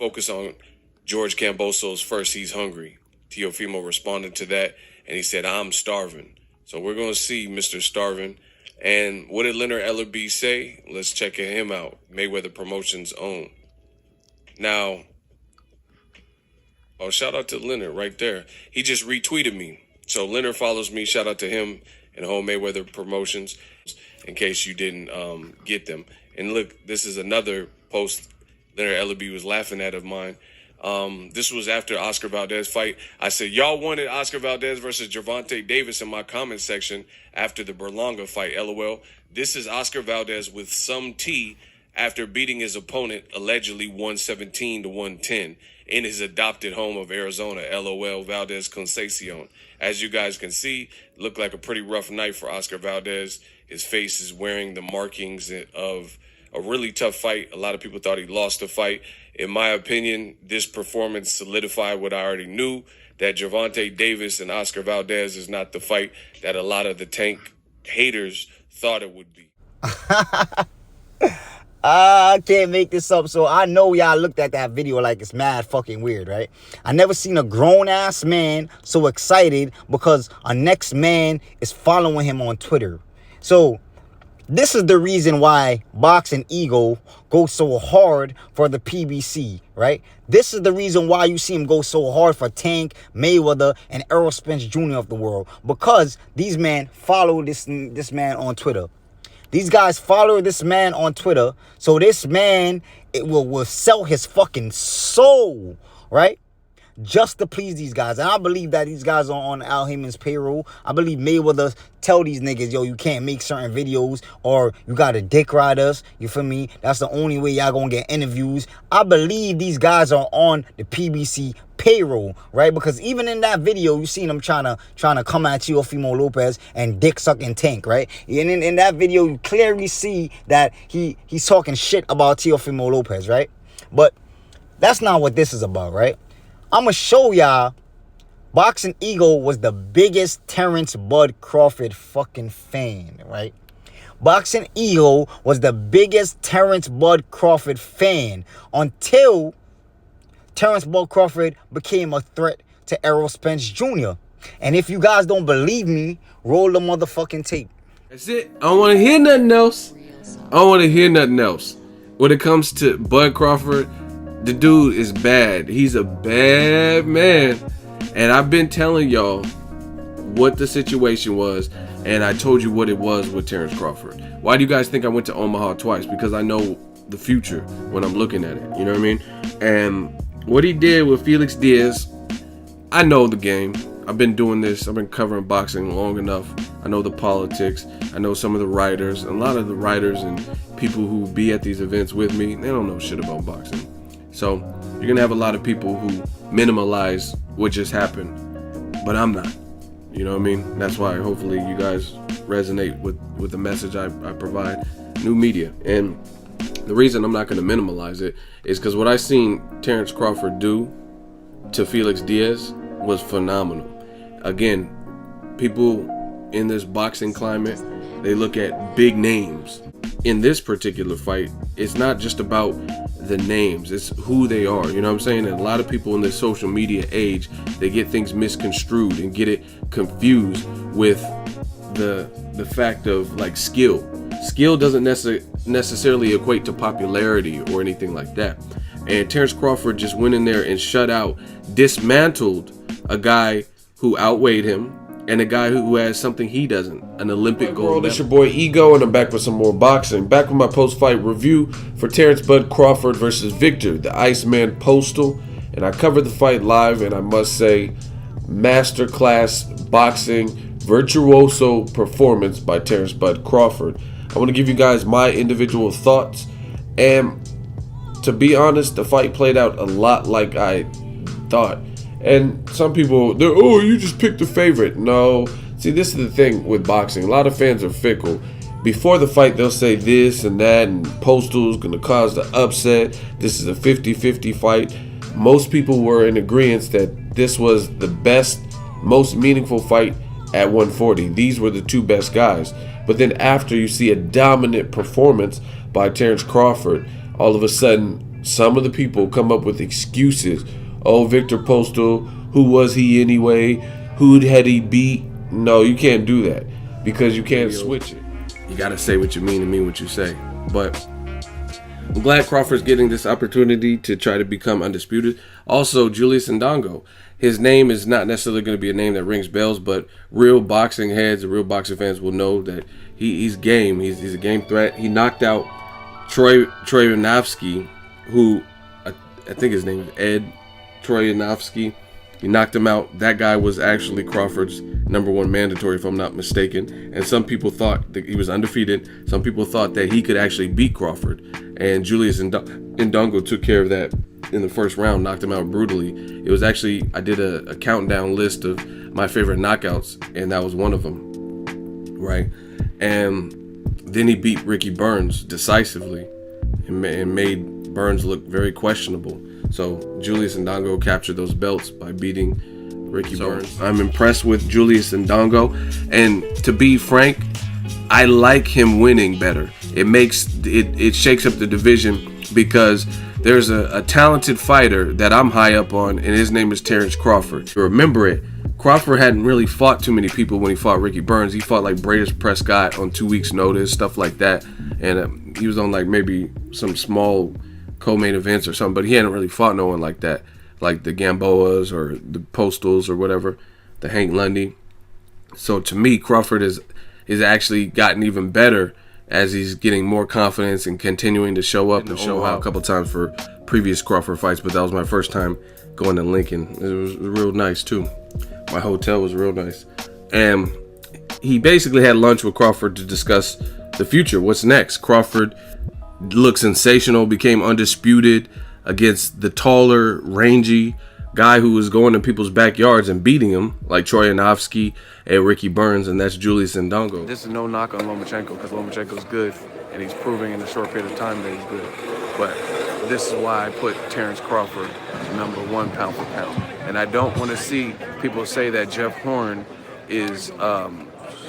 focus on George Kambosos first. He's hungry. Teofimo responded to that, and he said, I'm starving. So we're going to see Mr. Starving. And what did Leonard Ellerby say? Let's check him out. Mayweather Promotions own. Now, oh, shout out to Leonard right there. He just retweeted me. So Leonard follows me. Shout out to him and whole Mayweather Promotions, in case you didn't get them. And look, this is another post Leonard Ellerby was laughing at of mine. This was after Oscar Valdez fight. I said, y'all wanted Oscar Valdez versus Gervonta Davis in my comment section after the Berlanga fight, LOL. This is Oscar Valdez with some tea after beating his opponent allegedly 117 to 110 in his adopted home of Arizona, LOL, Valdez Concepcion. As you guys can see, looked like a pretty rough night for Oscar Valdez. His face is wearing the markings of a really tough fight. A lot of people thought he lost the fight. In my opinion, this performance solidified what I already knew, that Gervonta Davis and Oscar Valdez is not the fight that a lot of the Tank haters thought it would be. I can't make this up. So I know y'all looked at that video like it's mad fucking weird, right? I never seen a grown-ass man so excited because a next man is following him on Twitter. So this is the reason why Boxing Ego goes so hard for the PBC, right? This is the reason why you see him go so hard for Tank, Mayweather, and Errol Spence Jr. of the world. Because these men follow this man on Twitter. These guys follow this man on Twitter. So this man will sell his fucking soul, right? Just to please these guys. And I believe that these guys are on Al Heyman's payroll. I believe Mayweather tell these niggas, yo, you can't make certain videos or you gotta dick ride us. You feel me? That's the only way y'all gonna get interviews. I believe these guys are on the PBC payroll, right? Because even in that video, you seen him trying to come at Teofimo Lopez and dick sucking Tank, right? And in that video, you clearly see that he's talking shit about Teofimo Lopez, right? But that's not what this is about, right? I'm going to show y'all Boxing Ego was the biggest Terrence Bud Crawford fucking fan, right? Boxing Ego was the biggest Terrence Bud Crawford fan until Terrence Bud Crawford became a threat to Errol Spence Jr. And if you guys don't believe me, roll the motherfucking tape. That's it. I don't want to hear nothing else. I don't want to hear nothing else. When it comes to Bud Crawford, the dude is bad. He's a bad man. And I've been telling y'all what the situation was. And I told you what it was with Terrence Crawford. Why do you guys think I went to Omaha twice? Because I know the future when I'm looking at it. You know what I mean? And what he did with Felix Diaz, I know the game. I've been doing this. I've been covering boxing long enough. I know the politics. I know some of the writers. A lot of the writers and people who be at these events with me, they don't know shit about boxing. So you're going to have a lot of people who minimalize what just happened. But I'm not. You know what I mean? That's why hopefully you guys resonate with the message I provide. New media. And the reason I'm not going to minimalize it is because what I seen Terrence Crawford do to Felix Diaz was phenomenal. Again, people in this boxing climate, they look at big names. In this particular fight, it's not just about the names, it's who they are. You know what I'm saying? And a lot of people in this social media age, they get things misconstrued and get it confused with the fact of like skill. Skill doesn't necessarily equate to popularity or anything like that. And Terrence Crawford just went in there and shut out, dismantled a guy who outweighed him and a guy who has something he doesn't, an Olympic gold medal. This your boy Ego, and I'm back with some more boxing. Back with my post-fight review for Terrence Bud Crawford versus Victor, the Iceman Postal. And I covered the fight live, and I must say, masterclass boxing, virtuoso performance by Terrence Bud Crawford. I want to give you guys my individual thoughts. And to be honest, the fight played out a lot like I thought. And some people, they're, oh, you just picked a favorite. No. See, this is the thing with boxing. A lot of fans are fickle. Before the fight, they'll say this and that, and Postal's going to cause the upset. This is a 50-50 fight. Most people were in agreement that this was the best, most meaningful fight at 140. These were the two best guys. But then after you see a dominant performance by Terrence Crawford, all of a sudden some of the people come up with excuses. Oh, Victor Postal, who was he anyway? Who had he beat? No, you can't do that because you can't switch it. You gotta say what you mean and mean what you say. But I'm glad Crawford's getting this opportunity to try to become undisputed. Also, Julius Ndongo. His name is not necessarily going to be a name that rings bells, but real boxing heads, real boxing fans will know that he's game. He's a game threat. He knocked out Troyanovsky, who I think his name is Ed Troyanovsky. He knocked him out. That guy was actually Crawford's #1 mandatory, if I'm not mistaken. And some people thought that he was undefeated. Some people thought that he could actually beat Crawford. And Julius Ndongo took care of that in the first round, knocked him out brutally. It was actually, I did a countdown list of my favorite knockouts, and that was one of them, right? And then he beat Ricky Burns decisively and made Burns look very questionable. So Julius Ndongo captured those belts by beating Ricky Burns. I'm impressed with Julius Ndongo, and to be frank, I like him winning better. It shakes up the division because there's a talented fighter that I'm high up on, and his name is Terrence Crawford. Remember it, Crawford hadn't really fought too many people when he fought Ricky Burns. He fought like Bradus Prescott on 2 weeks' notice, stuff like that. And he was on like maybe some small co-main events or something, but he hadn't really fought no one like that, like the Gamboas or the Postals or whatever, the Hank Lundy. So to me, Crawford is actually gotten even better as he's getting more confidence and continuing to show up and show out a couple times for previous Crawford fights, but that was my first time going to Lincoln. It was real nice too. My hotel was real nice. And he basically had lunch with Crawford to discuss the future. What's next? Crawford looked sensational, became undisputed against the taller, rangy guy who was going to people's backyards and beating them, like Troyanovsky and Ricky Burns, and that's Julius Ndongo. This is no knock on Lomachenko, because Lomachenko's good, and he's proving in a short period of time that he's good. But this is why I put Terrence Crawford #1 pound for pound. And I don't want to see people say that Jeff Horn is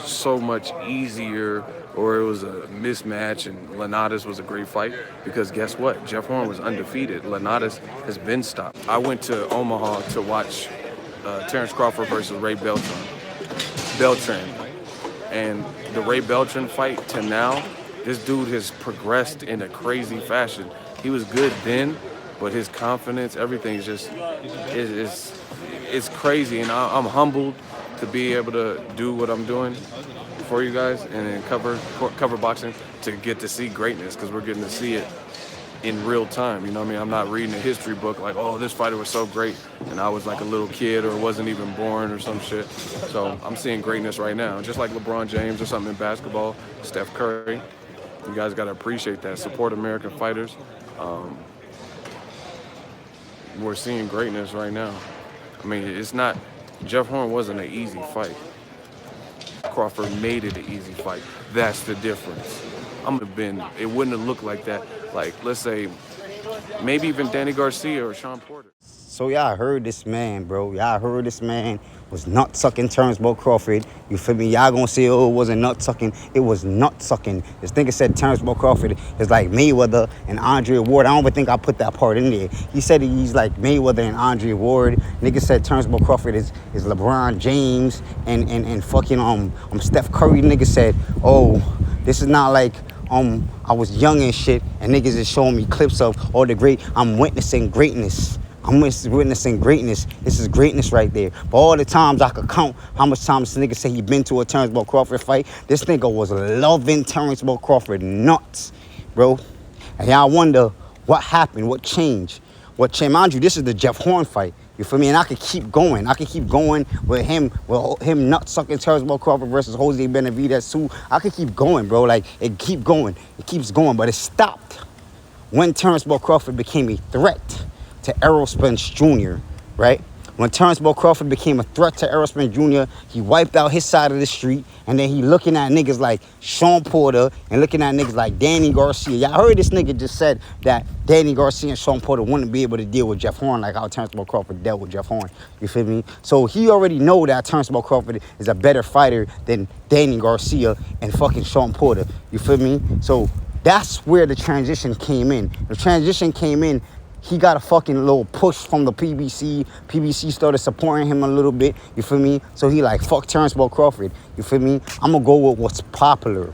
so much easier, or it was a mismatch and Linares was a great fight, because guess what? Jeff Horn was undefeated. Linares has been stopped. I went to Omaha to watch Terrence Crawford versus Ray Beltran. And the Ray Beltran fight to now, this dude has progressed in a crazy fashion. He was good then, but his confidence, everything is just, it's crazy. And I'm humbled to be able to do what I'm doing for you guys and then cover boxing, to get to see greatness, because we're getting to see it in real time. You know what I mean? I'm not reading a history book like, oh, this fighter was so great and I was like a little kid or wasn't even born or some shit. So I'm seeing greatness right now, just like LeBron James or something in basketball, Steph Curry. You guys got to appreciate that. Support American fighters. We're seeing greatness right now. I mean, it's not, Jeff Horn wasn't an easy fight. Crawford made it an easy fight. That's the difference. It wouldn't have looked like that. Like, let's say, maybe even Danny Garcia or Sean Porter. So y'all heard this man, bro. Y'all heard this man was nut-sucking Terrence Crawford. You feel me? Y'all gonna say, oh, it wasn't nut-sucking. It was nut-sucking. This nigga said Terrence Crawford is like Mayweather and Andre Ward. I don't even think I put that part in there. He said he's like Mayweather and Andre Ward. Nigga said Terrence Crawford is LeBron James and fucking Steph Curry. Nigga said, oh, this is not like I was young and shit, and niggas is showing me clips of all the great. I'm witnessing greatness. I'm witnessing greatness. This is greatness right there. But all the times I could count how much times this nigga say he been to a Terrence Crawford fight. This nigga was loving Terrence Crawford nuts, bro. And y'all wonder what happened, what changed. Mind you, this is the Jeff Horn fight. You feel me? And I could keep going. I could keep going with him nut-sucking Terrence Crawford versus Jose Benavidez too. I could keep going, bro. Like, it keeps going, but it stopped when Terrence Crawford became a threat to Errol Spence Jr., right? When Terrence Crawford became a threat to Errol Spence Jr., he wiped out his side of the street, and then he looking at niggas like Sean Porter and looking at niggas like Danny Garcia. Y'all heard this nigga just said that Danny Garcia and Sean Porter wouldn't be able to deal with Jeff Horn like how Terrence Crawford dealt with Jeff Horn. You feel me? So he already know that Terrence Crawford is a better fighter than Danny Garcia and fucking Sean Porter. You feel me? So That's where the transition came in. The transition came in. He got a fucking little push from the PBC. PBC started supporting him a little bit. You feel me? So he like, fuck Terrence Bud Crawford. You feel me? I'm gonna go with what's popular,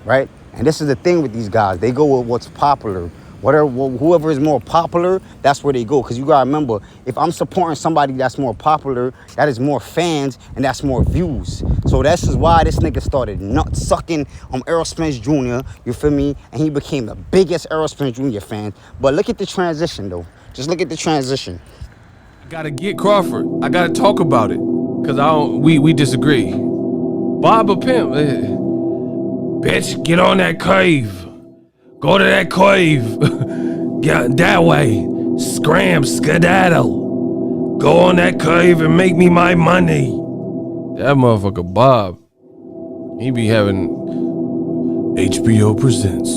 right? And this is the thing with these guys. They go with what's popular. Whoever is more popular, that's where they go. Because you gotta remember, if I'm supporting somebody that's more popular, that is more fans and that's more views. So this is why this nigga started nut sucking on Errol Spence Jr., you feel me? And he became the biggest Errol Spence Jr. fan. But look at the transition though. Just look at the transition. I gotta get Crawford. I gotta talk about it. Cause we disagree. Bob a pimp. Bitch, get on that cave. Go to that cave. Get that way. Scram, skedaddle. Go on that cave and make me my money. That motherfucker Bob. He be having HBO presents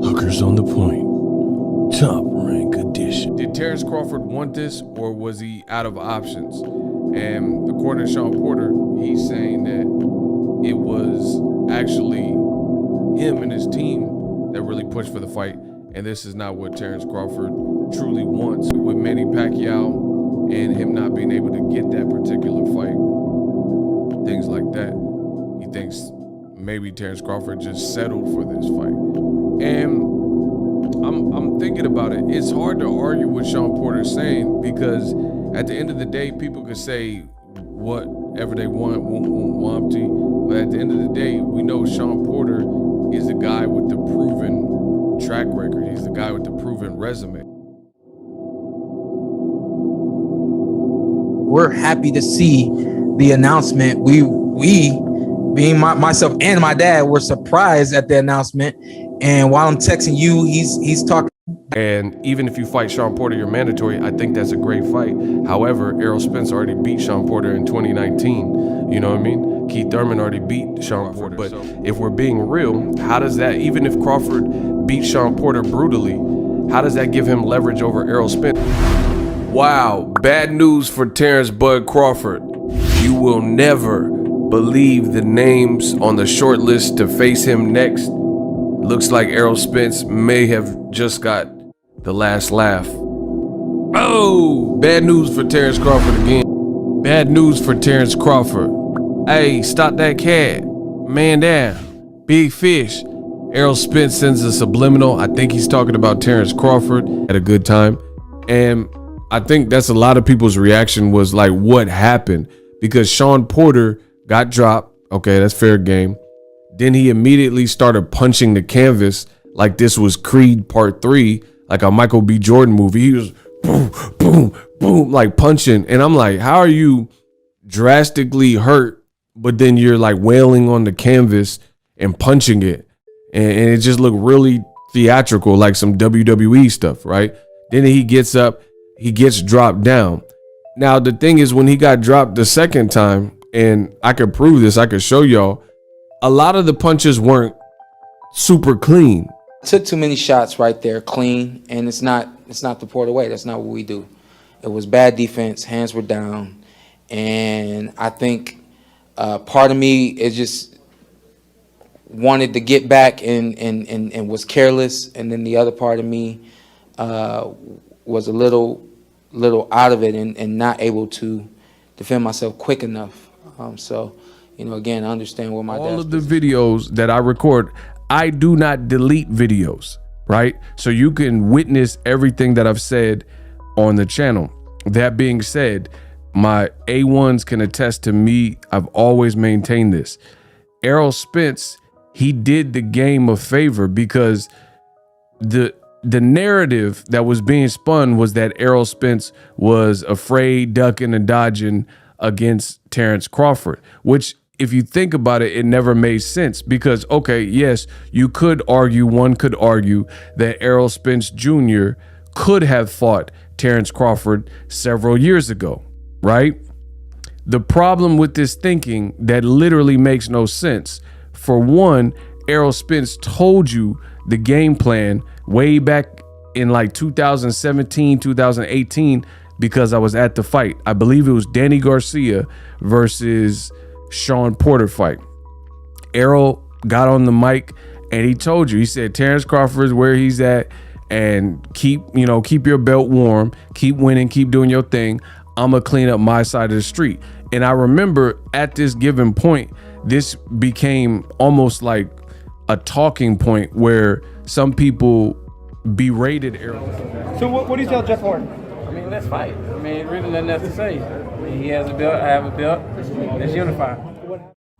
Hookers on the Point. Top rank edition. Did Terrence Crawford want this, or was he out of options? And according to Sean Porter, he's saying that it was actually him and his team that really pushed for the fight, and this is not what Terrence Crawford truly wants. With Manny Pacquiao and him not being able to get that particular fight, things like that, he thinks maybe Terrence Crawford just settled for this fight. And I'm thinking about it. It's hard to argue what Sean Porter's saying, because at the end of the day, people could say whatever they want, but at the end of the day, we know Sean Porter is the guy with the proven track record. He's the guy with the proven resume. We're happy to see the announcement. We being myself and my dad, were surprised at the announcement. And while I'm texting you, he's talking. And even if you fight Sean Porter, you're mandatory. I think that's a great fight. However, Errol Spence already beat Sean Porter in 2019. You know what I mean? Keith Thurman already beat Sean Porter. But if we're being real, how does that, even if Crawford beat Sean Porter brutally, how does that give him leverage over Errol Spence? Wow, bad news for Terrence Bud Crawford. You will never believe the names on the short list to face him next. Looks like Errol Spence may have just got the last laugh. Oh, bad news for Terrence Crawford again. Bad news for Terrence Crawford. Hey, stop that cat. Man down. Big fish. Errol Spence sends a subliminal. I think he's talking about Terrence Crawford at a good time. And I think that's a lot of people's reaction was like, what happened? Because Sean Porter got dropped. Okay, that's fair game. Then he immediately started punching the canvas like this was Creed Part 3, like a Michael B. Jordan movie. He was boom, boom, boom, like punching. And I'm like, how are you drastically hurt, but then you're like wailing on the canvas and punching it? And it just looked really theatrical, like some WWE stuff, right? Then he gets up, he gets dropped down. Now, the thing is, when he got dropped the second time, and I could prove this, I could show y'all, a lot of the punches weren't super clean. Took too many shots right there, clean, and it's not the Porter way. That's not what we do. It was bad defense, hands were down, and I think part of me is just wanted to get back and was careless, and then the other part of me was a little out of it and not able to defend myself quick enough. So, you know, again, I understand what my dad. All of the videos that I record, I do not delete videos, right? So you can witness everything that I've said on the channel. That being said, my A1s can attest to me. I've always maintained this. Errol Spence, he did the game a favor, because the narrative that was being spun was that Errol Spence was afraid, ducking and dodging against Terrence Crawford, which, if you think about it, it never made sense. Because, okay, yes, one could argue that Errol Spence Jr. could have fought Terrence Crawford several years ago, right? The problem with this thinking that literally makes no sense. For one, Errol Spence told you the game plan way back in like 2017, 2018, because I was at the fight. I believe it was Danny Garcia versus Sean Porter fight. Errol got on the mic and he told you, he said Terrence Crawford is where he's at, and keep your belt warm, keep winning, keep doing your thing. I'm gonna clean up my side of the street. And I remember at this given point, this became almost like a talking point where some people berated Errol. So what do you tell Jeff Horn? I mean, let's fight. I mean, really nothing else to say. I mean, he has a belt, I have a belt. Let's unify.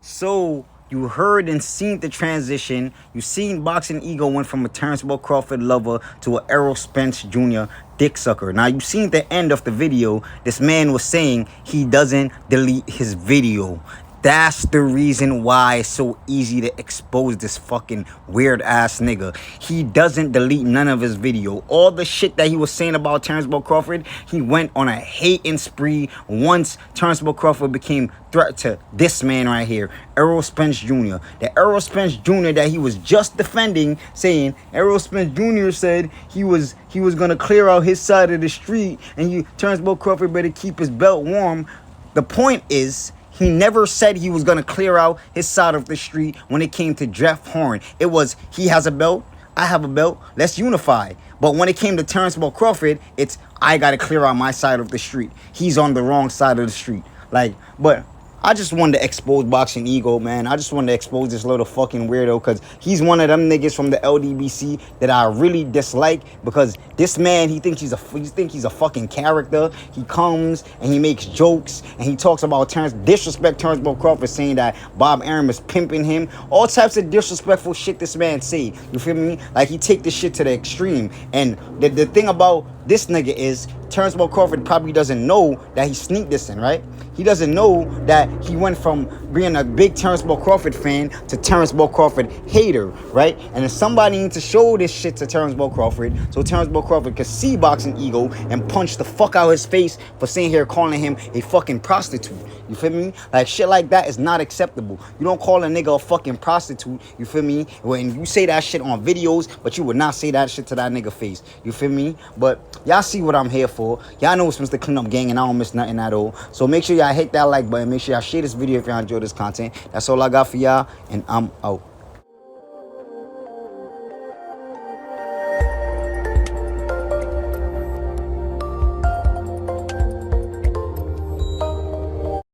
So you heard and seen the transition. You seen Boxing Ego went from a Terrence Bud Crawford lover to an Errol Spence Jr. dick sucker. Now you seen the end of the video. This man was saying he doesn't delete his video. That's the reason why it's so easy to expose this fucking weird ass nigga. He doesn't delete none of his video. All the shit that he was saying about Terrence Bud Crawford, he went on a hating spree once Terrence Bud Crawford became threat to this man right here, Errol Spence Jr. The Errol Spence Jr. that he was just defending, saying Errol Spence Jr. said he was gonna clear out his side of the street, and Terrence Bud Crawford better keep his belt warm. The point is, he never said he was going to clear out his side of the street when it came to Jeff Horn. It was, he has a belt, I have a belt, let's unify. But when it came to Terrence Bud Crawford, it's, I got to clear out my side of the street. He's on the wrong side of the street. Like, but I just wanted to expose Boxing Ego, man. I just wanted to expose this little fucking weirdo, because he's one of them niggas from the LDBC that I really dislike, because this man, he thinks he's a fucking character. He comes and he makes jokes and he talks about disrespect Terrence Bud Crawford, saying that Bob Arum is pimping him. All types of disrespectful shit this man say. You feel me? Like, he take this shit to the extreme. And the thing about this nigga is Terrence Bud Crawford probably doesn't know that he sneaked this in, right? He doesn't know that he went from being a big Terrence Bud Crawford fan to Terrence Bud Crawford hater, right? And if somebody needs to show this shit to Terrence Bud Crawford, so Terrence Bud Crawford could see Boxing Ego and punch the fuck out his face for sitting here calling him a fucking prostitute. You feel me? Like, shit like that is not acceptable. You don't call a nigga a fucking prostitute, you feel me? When you say that shit on videos, but you would not say that shit to that nigga face. You feel me? But y'all see what I'm here for. Y'all know it's Mr. Clean Up Gang, and I don't miss nothing at all. So make sure y'all hit that like button. Make sure y'all share this video if y'all enjoy this content. That's all I got for y'all, and I'm out.